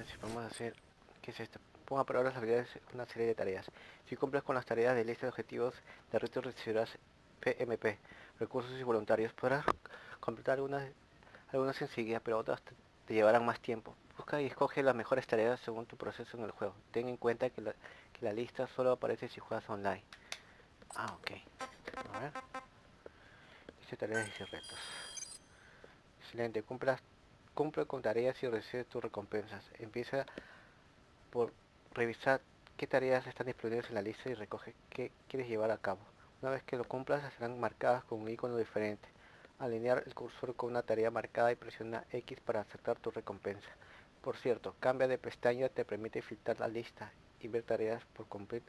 ver, vamos a hacer... ¿Qué es esto? Ponga a prueba las habilidades una serie de tareas. Si cumples con las tareas de lista de objetivos de reto recibirás PMP, recursos y voluntarios. Podrás completar algunas enseguida, pero otras te llevarán más tiempo. Busca y escoge las mejores tareas según tu proceso en el juego. Ten en cuenta que la lista solo aparece si juegas online. Ah, ok. A ver. Dice tareas y retos. Excelente. Cumple con tareas y recibe tus recompensas. Empieza por revisar qué tareas están disponibles en la lista y recoge qué quieres llevar a cabo. Una vez que lo cumplas, serán marcadas con un icono diferente. Alinear el cursor con una tarea marcada y presiona X para aceptar tu recompensa. Por cierto, cambia de pestaña te permite filtrar la lista y ver tareas por cumplir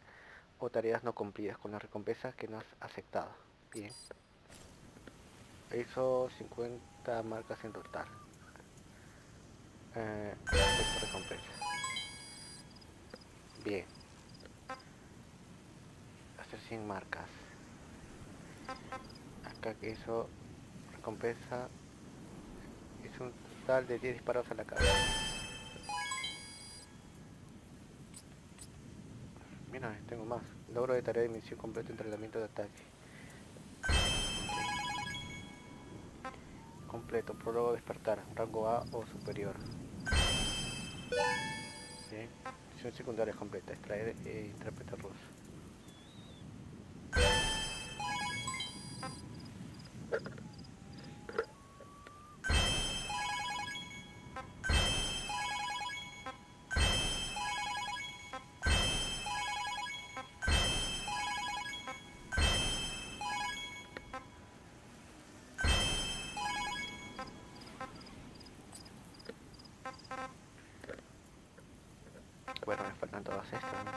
o tareas no cumplidas con las recompensas que no has aceptado. Bien. Hizo 50 marcas en total. Recompensa. Bien. Hacer 100 marcas. Acá que hizo recompensa. Hizo un total de 10 disparos a la cabeza. Mira, tengo más. Logro de tarea de misión completo, entrenamiento de ataque. Completo, prólogo despertar, rango A o superior. Bien. Misión secundaria completa, extraer intérprete ruso. Bueno, me faltan todas estas, ¿no?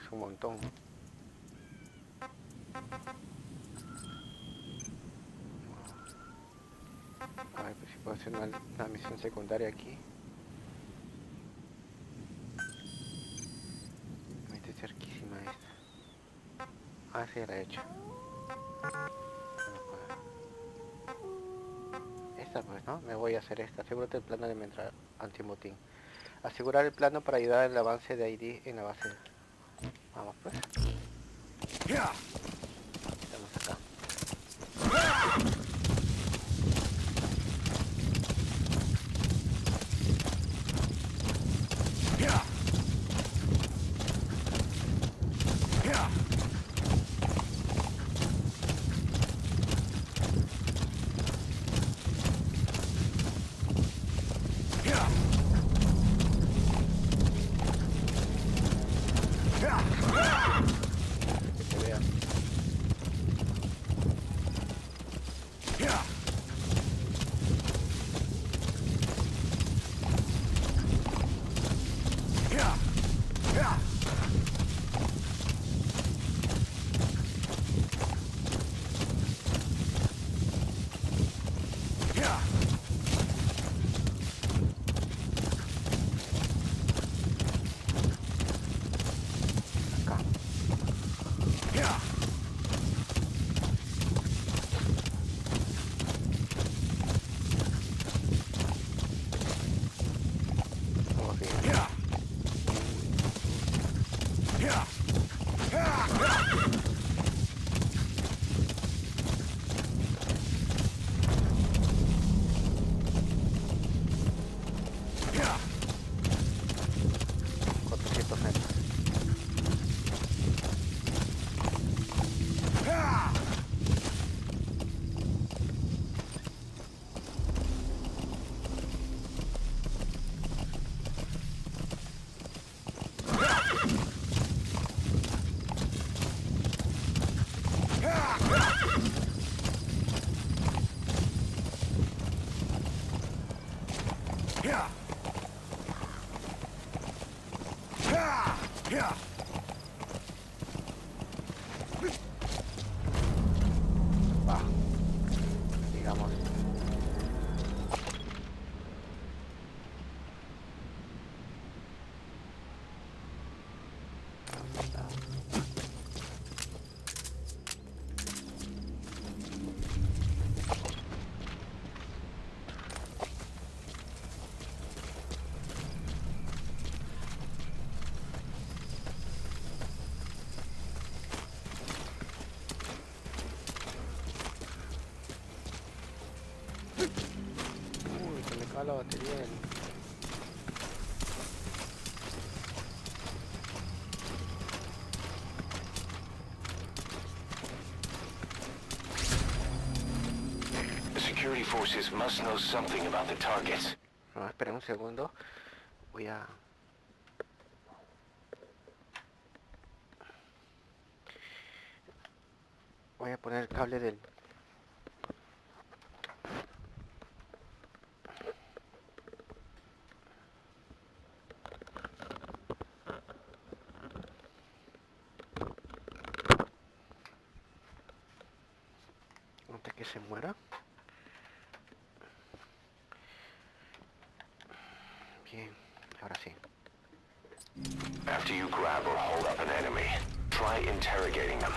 Es un montón. A ver, pues si puedo hacer una misión secundaria aquí. Me está cerquísima esta. Ah, sí, ya la he hecho. Esta pues, ¿no? Me voy a hacer esta. Asegúrate el plano de Metralla Antimotín. Asegurar el plano para ayudar al avance de ID en la base. Vamos pues. Estamos acá. Digamos. Palote, bien. The security forces must know something about the targets. No, espera un segundo. Voy a... Voy a poner el cable del... Antes que se muera. Bien, ahora sí. After you grab or hold up an enemy, try interrogating them.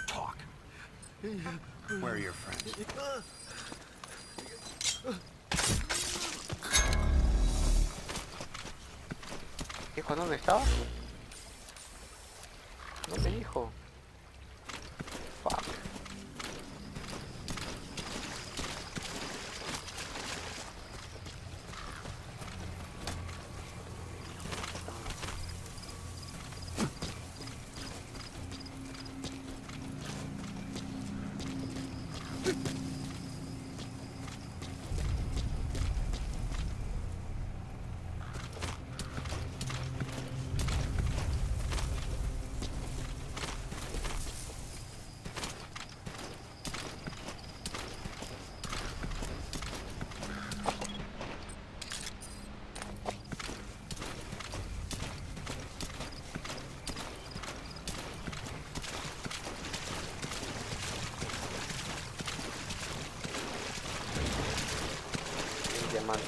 Talk. Where are your friends? Hijo, ¿dónde estaba? No me dijo. Fuck. Diamante.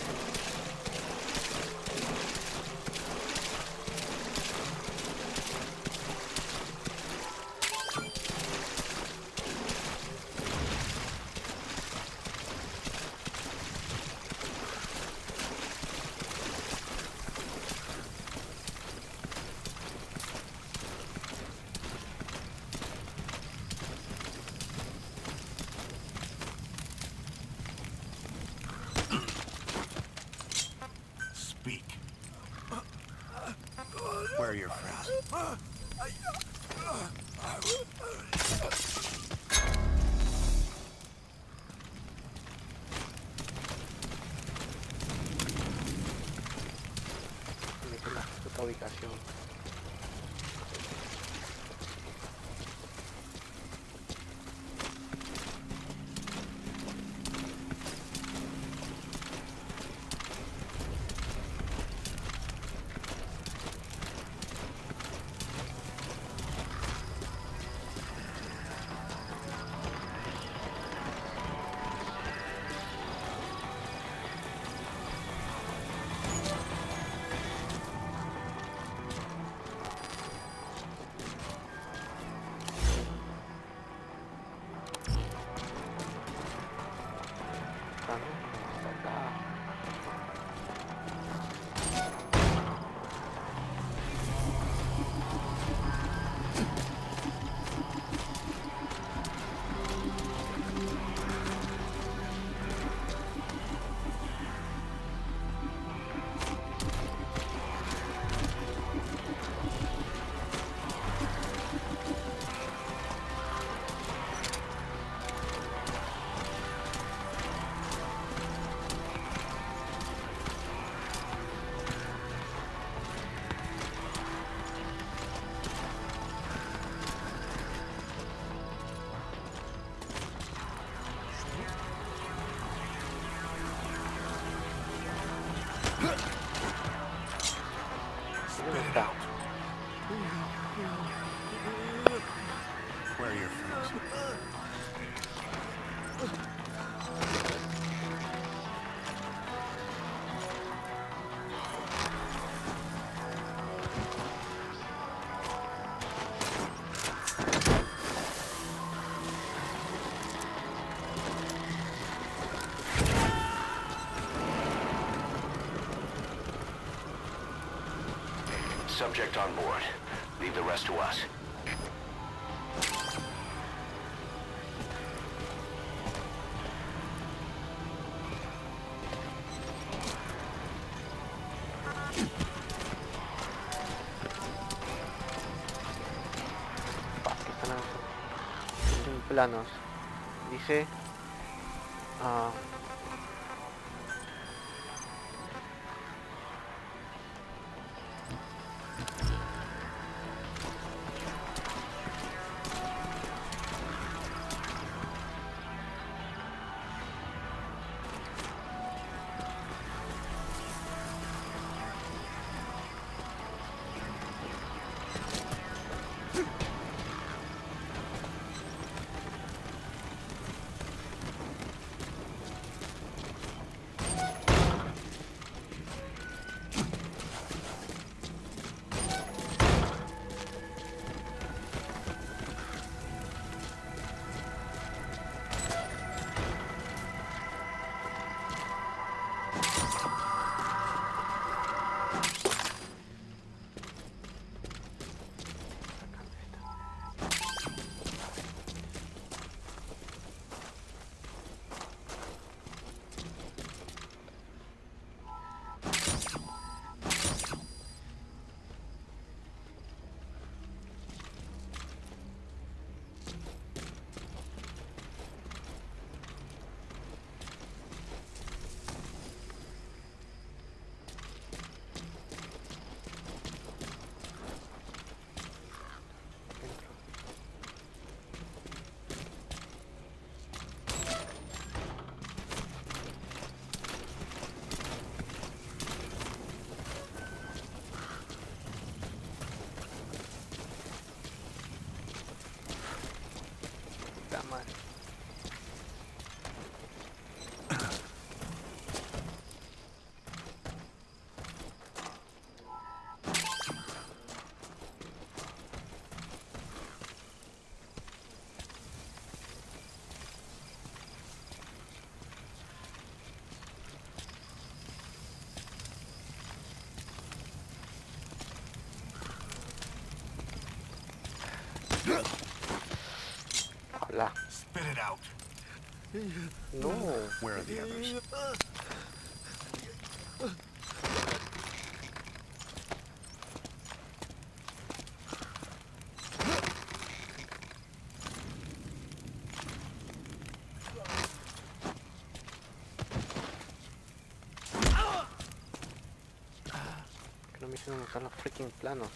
Speak. Where are your friends? Dije la puta ubicación. subject on board. Leave the rest to us. ¿Qué están haciendo? Planos. Dice... Habla. Spit it out. No. Where are the others? Que no me hicieron usar los freaking planos.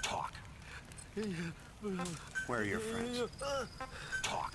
Talk. Where are your friends? Talk.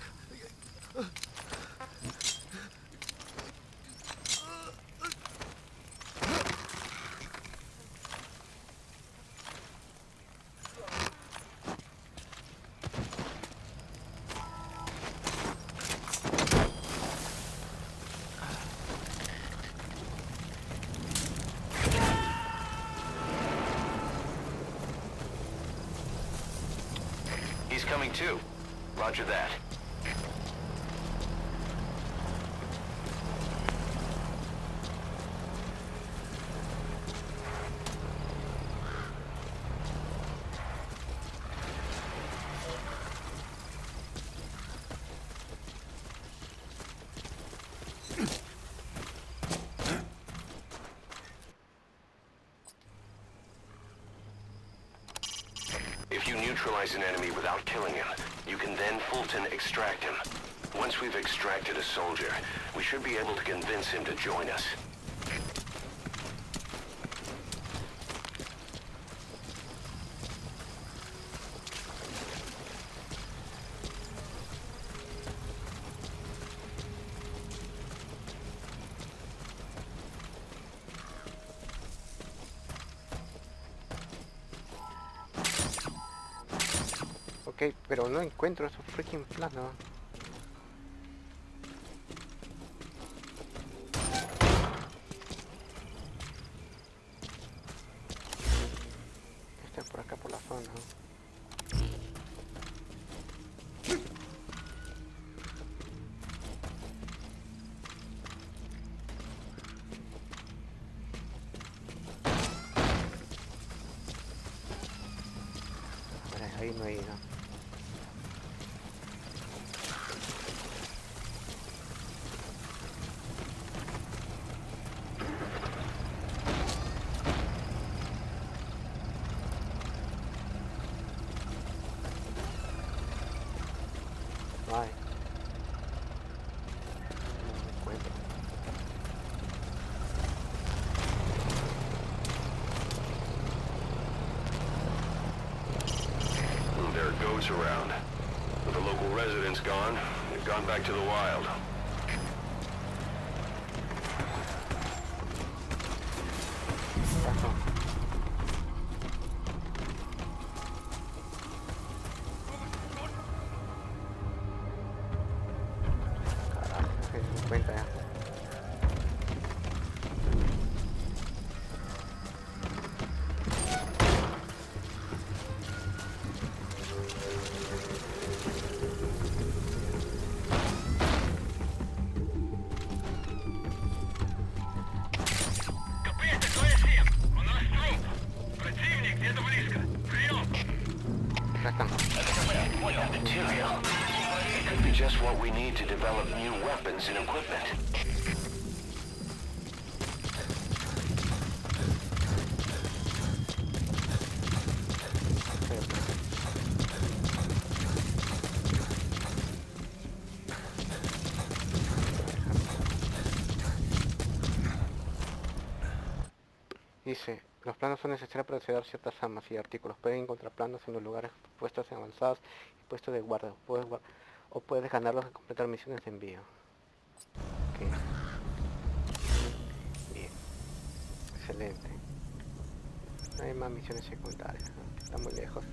He's coming too. Roger that. If you neutralize an enemy without killing him, you can then Fulton extract him. Once we've extracted a soldier, we should be able to convince him to join us. Ok, pero no encuentro esos freaking planos. Está por acá por la zona. ahí no he ido. Ay. No me encuentro. There are goats around. With the local residents gone, they've gone back to the wild. Pasó. Carajo, se me cuenta ya. Acá están. Material. It could be just what we need to develop new weapons and equipment. Dice, los planos son necesarios para acceder a ciertas armas y artículos. Pueden encontrar planos en los lugares puestos en avanzados y puestos de guardia. O puedes ganarlos al completar misiones de envío. Ok. Bien. Excelente. No hay más misiones secundarias, ¿no? Está muy lejos.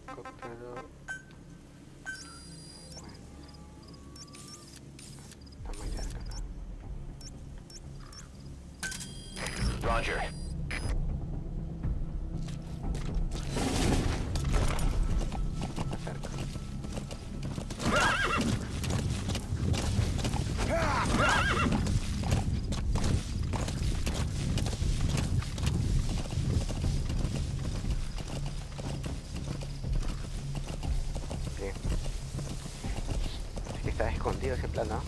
Helicóptero. Bueno, está muy cerca acá. Roger. Está cerca. Bien. Así que está escondido ese plano.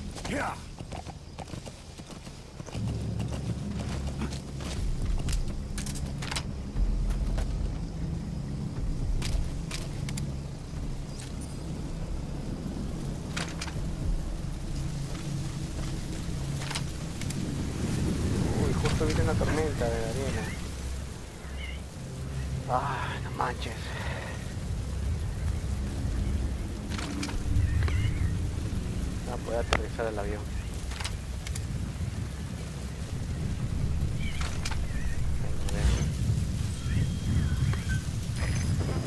Uy, justo viene una tormenta de arena. Ah, no manches. No puedo aterrizar el avión.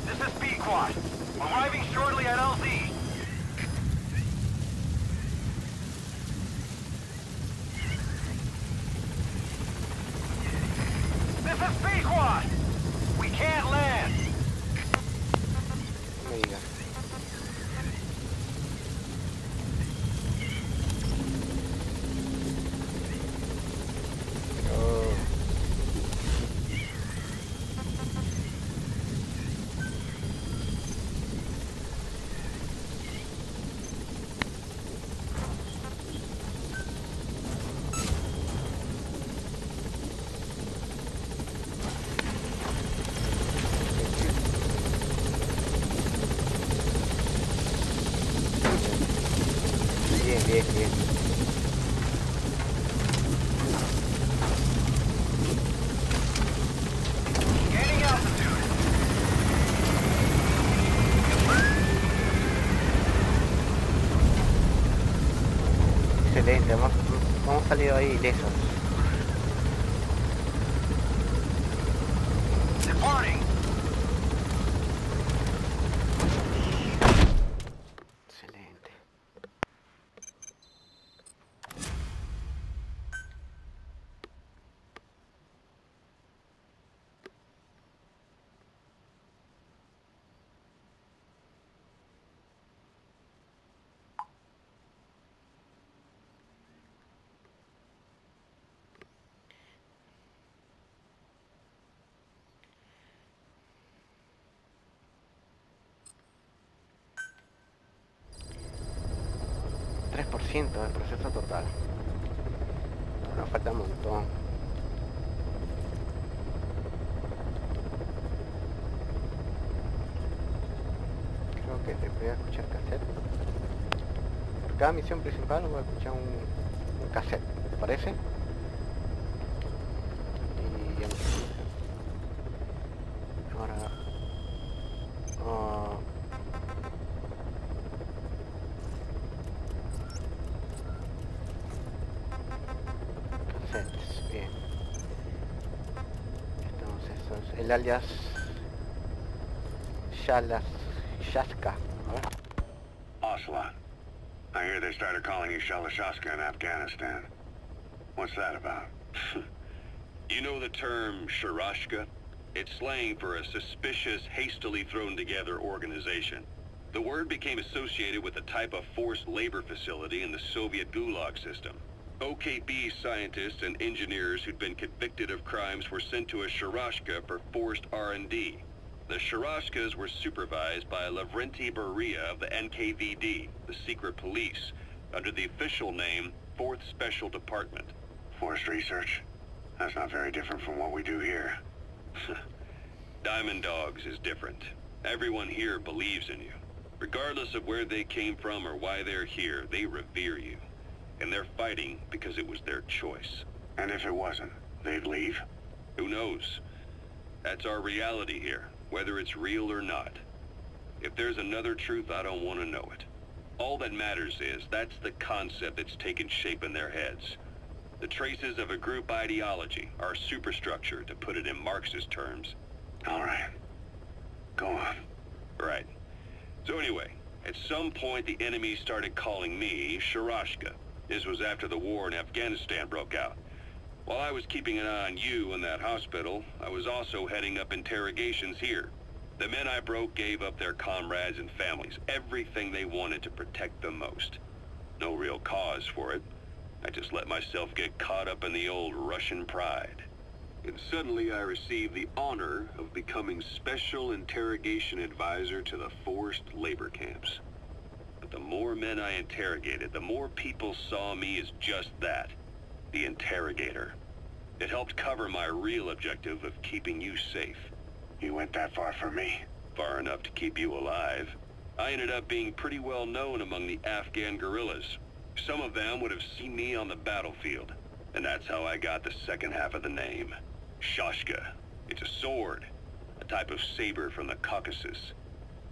This is B-Quad. Arriving shortly at LZ. This is B-Quad. We can't land. No me digas. Oh. Bien, bien, bien. Gaining altitude. Excelente, hemos salido ahí ilesos. Departing. Excelente. 1% del proceso total. Nos falta un montón. Creo que voy a escuchar cassette. Por cada misión principal voy a escuchar un cassette, ¿te parece? Y ahora... cassettes, bien. Entonces, eso es el alias Shalashaska. A ver. Ocelot. I hear they started calling you Shalashaska in Afghanistan. What's that about? You know the term Shalashaska? It's slang for a suspicious, hastily thrown together organization. The word became associated with a type of forced labor facility in the Soviet Gulag system. OKB scientists and engineers who'd been convicted of crimes were sent to a Shalashaska for forced R&D. The Shalaskas were supervised by Lavrenti Beria of the NKVD, the secret police, under the official name 4th Special Department. Forced research? That's not very different from what we do here. Diamond Dogs is different. Everyone here believes in you. Regardless of where they came from or why they're here, they revere you. And they're fighting because it was their choice. And if it wasn't, they'd leave? Who knows? That's our reality here, whether it's real or not. If there's another truth, I don't want to know it. All that matters is that's the concept that's taken shape in their heads. The traces of a group ideology, our superstructure, to put it in Marxist terms. All right. Go on. Right. So anyway, at some point the enemy started calling me Shalashaska. This was after the war in Afghanistan broke out. While I was keeping an eye on you in that hospital, I was also heading up interrogations here. The men I broke gave up their comrades and families, everything they wanted to protect them most. No real cause for it. I just let myself get caught up in the old Russian pride. And suddenly I received the honor of becoming Special Interrogation Advisor to the forced labor camps. But the more men I interrogated, the more people saw me as just that, the interrogator. It helped cover my real objective of keeping you safe. You went that far for me? Far enough to keep you alive. I ended up being pretty well known among the Afghan guerrillas. Some of them would have seen me on the battlefield, and that's how I got the second half of the name. Shashka. It's a sword, a type of saber from the Caucasus.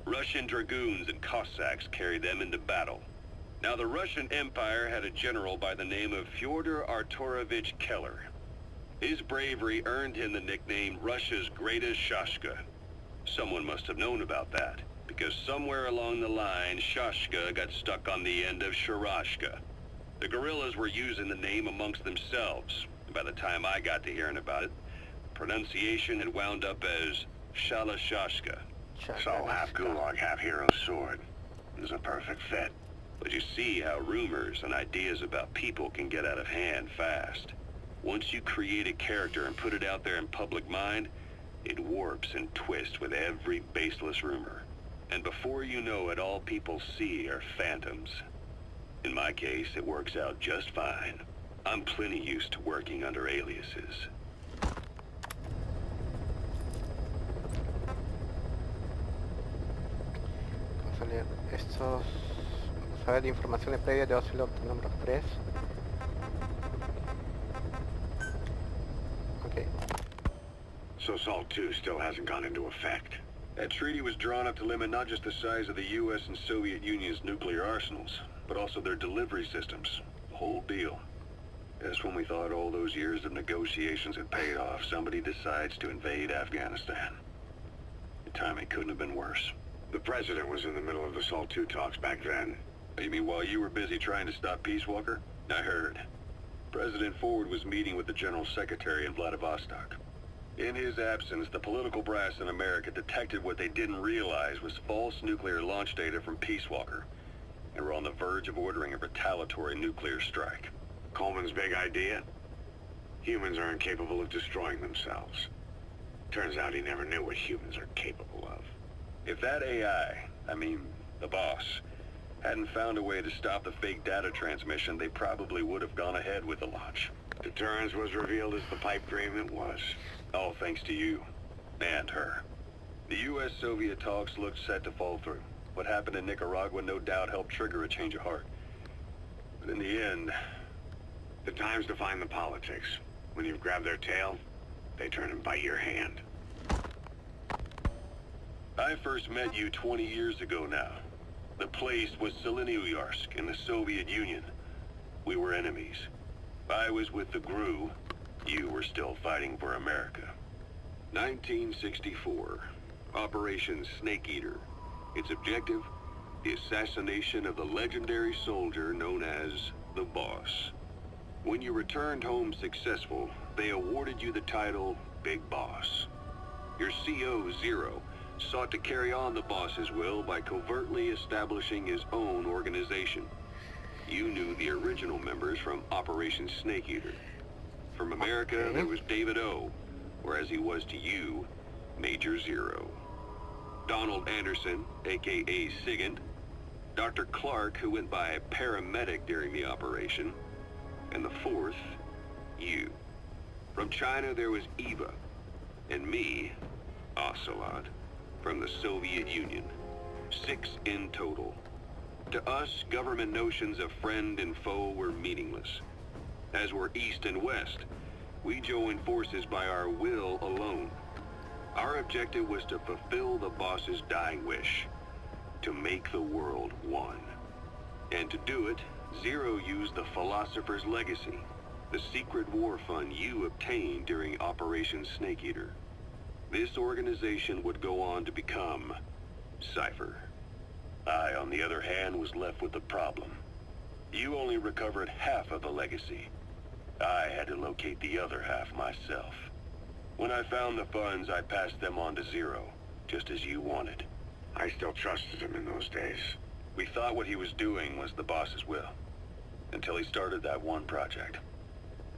Russian dragoons and Cossacks carried them into battle. Now the Russian Empire had a general by the name of Fyodor Arturovich Keller. His bravery earned him the nickname Russia's Greatest Shashka. Someone must have known about that, because somewhere along the line, Shashka got stuck on the end of Sharashka. The guerrillas were using the name amongst themselves, and by the time I got to hearing about it, pronunciation had wound up as Shalashaska. So half Gulag, half hero sword. It was a perfect fit. But you see how rumors and ideas about people can get out of hand fast. Once you create a character and put it out there in public mind, it warps and twists with every baseless rumor. And before you know it, all people see are phantoms. In my case, it works out just fine. I'm plenty used to working under aliases. Vamos a leer estos... Vamos a ver informaciones previas de Ocelot número 3. Ok. So SALT 2 still hasn't gone into effect. That treaty was drawn up to limit not just the size of the U.S. and Soviet Union's nuclear arsenals, but also their delivery systems. The whole deal. Just when we thought all those years of negotiations had paid off, somebody decides to invade Afghanistan. The timing couldn't have been worse. The president was in the middle of the SALT 2 talks back then. You mean while you were busy trying to stop Peace Walker? I heard. President Ford was meeting with the General Secretary in Vladivostok. In his absence, the political brass in America detected what they didn't realize was false nuclear launch data from Peace Walker, and were on the verge of ordering a retaliatory nuclear strike. Coleman's big idea? Humans are incapable of destroying themselves. Turns out he never knew what humans are capable of. If that AI, I mean, the boss, Hadn't found a way to stop the fake data transmission, they probably would have gone ahead with the launch. Deterrence was revealed as the pipe dream it was. All thanks to you. And her. The U.S.-Soviet talks looked set to fall through. What happened in Nicaragua no doubt helped trigger a change of heart. But in the end, the times define the politics. When you've grabbed their tail, they turn and bite your hand. I first met you 20 years ago now. The place was Selenouyarsk in the Soviet Union. We were enemies. I was with the GRU. You were still fighting for America. 1964. Operation Snake Eater. Its objective? The assassination of the legendary soldier known as the Boss. When you returned home successful, they awarded you the title Big Boss. Your CO, Zero, sought to carry on the boss's will by covertly establishing his own organization. You knew the original members from Operation Snake Eater. From America, there was David O, or as he was to you, Major Zero. Donald Anderson, aka Sigint. Dr. Clark, who went by paramedic during the operation. And the fourth, you. From China, there was Eva. And me, Ocelot, from the Soviet Union. 6 in total. To us, government notions of friend and foe were meaningless. As were East and West, we joined forces by our will alone. Our objective was to fulfill the boss's dying wish, to make the world one. And to do it, Zero used the Philosopher's Legacy, the secret war fund you obtained during Operation Snake Eater. This organization would go on to become Cypher. I, on the other hand, was left with the problem. You only recovered half of the legacy. I had to locate the other half myself. When I found the funds, I passed them on to Zero, just as you wanted. I still trusted him in those days. We thought what he was doing was the boss's will, until he started that one project.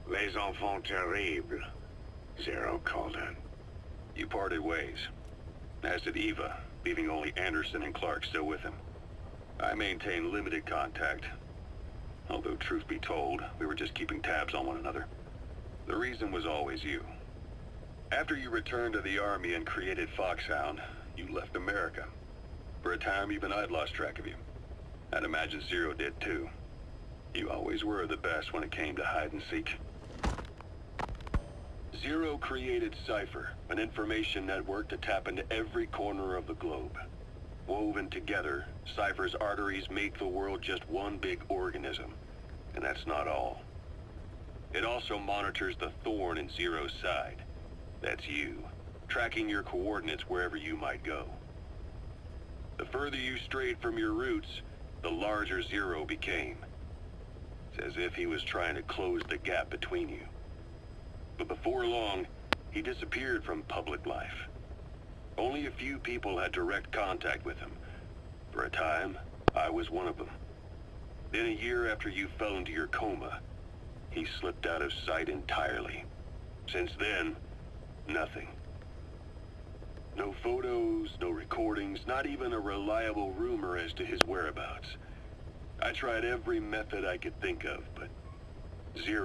Les enfants terribles, Zero called it. You parted ways, as did Eva, leaving only Anderson and Clark still with him. I maintained limited contact, although truth be told, we were just keeping tabs on one another. The reason was always you. After you returned to the Army and created Foxhound, you left America. For a time, even I'd lost track of you. I'd imagine Zero did too. You always were the best when it came to hide and seek. Zero created Cypher, an information network to tap into every corner of the globe. Woven together, Cypher's arteries make the world just one big organism. And that's not all. It also monitors the thorn in Zero's side. That's you, tracking your coordinates wherever you might go. The further you strayed from your roots, the larger Zero became. It's as if he was trying to close the gap between you. But before long, he disappeared from public life. Only a few people had direct contact with him. For a time, I was one of them. Then a year after you fell into your coma, he slipped out of sight entirely. Since then, nothing. No photos, no recordings, not even a reliable rumor as to his whereabouts. I tried every method I could think of, but Zero